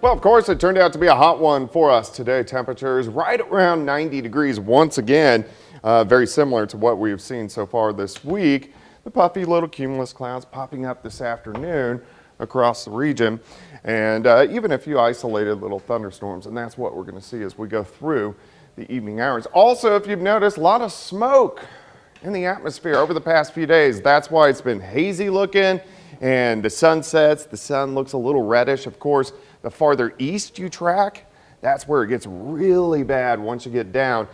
Well, of course, it turned out to be a hot one for us today. Temperatures right around 90 degrees once again, very similar to what we've seen so far this week. The puffy little cumulus clouds popping up this afternoon across the region, and even a few isolated little thunderstorms, and that's what we're going to see as we go through the evening hours. Also, if you've noticed, a lot of smoke in the atmosphere over the past few days. That's why it's been hazy looking, and the sun sets, the sun looks a little reddish. Of course, the farther east you track, that's where it gets really bad once you get down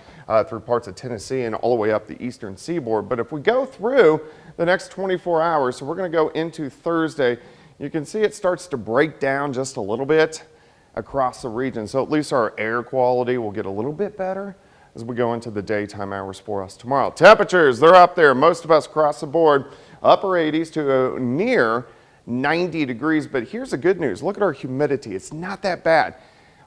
through parts of Tennessee and all the way up the eastern seaboard. But if we go through the next 24 hours, so we're going to go into Thursday, you can see it starts to break down just a little bit across the region. So at least our air quality will get a little bit better as we go into the daytime hours for us tomorrow. Temperatures, they're up there. Most of us across the board, upper 80s to near 90 degrees. But here's the good news. Look at our humidity. It's not that bad.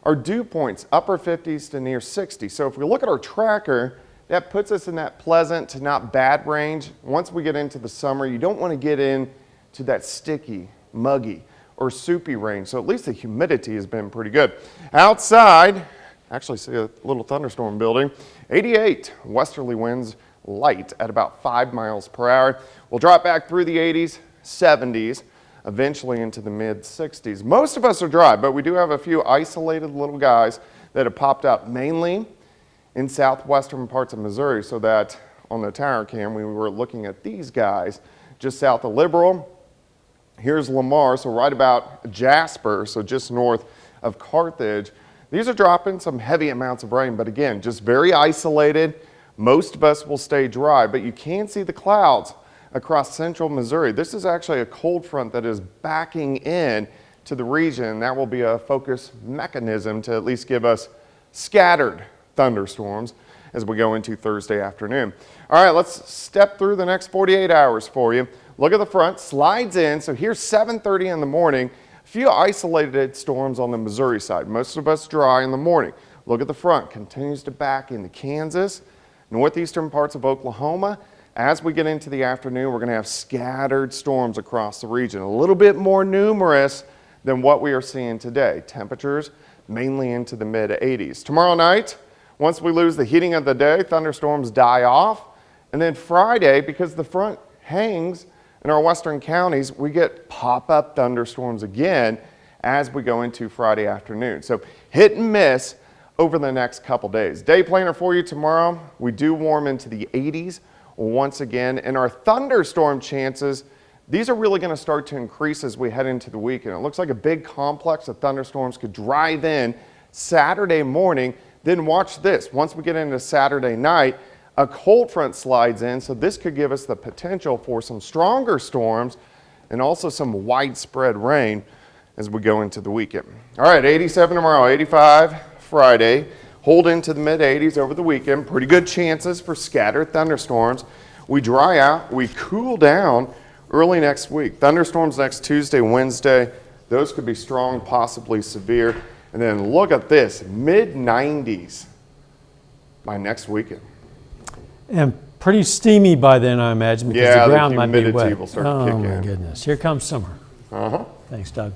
Our dew points, upper 50s to near 60. So if we look at our tracker, that puts us in that pleasant to not bad range. Once we get into the summer, you don't want to get into that sticky, muggy, or soupy range. So at least the humidity has been pretty good. Outside, actually see a little thunderstorm building. 88 westerly winds, light at about 5 miles per hour. We'll drop back through the 80s, 70s, eventually into the mid 60s. Most of us are dry, but we do have a few isolated little guys that have popped up mainly in southwestern parts of Missouri, so that on the tower cam we were looking at these guys just south of Liberal. Here's Lamar, so right about Jasper, so just north of Carthage. These are dropping some heavy amounts of rain, but again, just very isolated. Most of us will stay dry, but you can see the clouds across central Missouri. This is actually a cold front that is backing in to the region. That will be a focus mechanism to at least give us scattered thunderstorms as we go into Thursday afternoon. All right, let's step through the next 48 hours for you. Look at the front, slides in. So here's 7:30 in the morning. A few isolated storms on the Missouri side. Most of us dry in the morning. Look at the front, continues to back into Kansas, northeastern parts of Oklahoma. As we get into the afternoon, we're going to have scattered storms across the region, a little bit more numerous than what we are seeing today. Temperatures mainly into the mid 80s. Tomorrow night, once we lose the heating of the day, thunderstorms die off. And then Friday, because the front hangs in our western counties, we get pop-up thunderstorms again as we go into Friday afternoon. So hit and miss over the next couple days. Day planner for you tomorrow. We do warm into the 80s once again, and our thunderstorm chances, these are really going to start to increase as we head into the weekend. It looks like a big complex of thunderstorms could drive in Saturday morning. Then watch this. Once we get into Saturday night, a cold front slides in, so this could give us the potential for some stronger storms and also some widespread rain as we go into the weekend. All right, 87 tomorrow, 85 Friday. Hold into the mid 80s over the weekend. Pretty good chances for scattered thunderstorms. We dry out, we cool down early next week. Thunderstorms next Tuesday, Wednesday. Those could be strong, possibly severe. And then look at this, mid 90s by next weekend. And pretty steamy by then, I imagine, because the ground might be wet. Will start to kick in. Oh my goodness, here comes summer. Uh-huh. Thanks, Doug.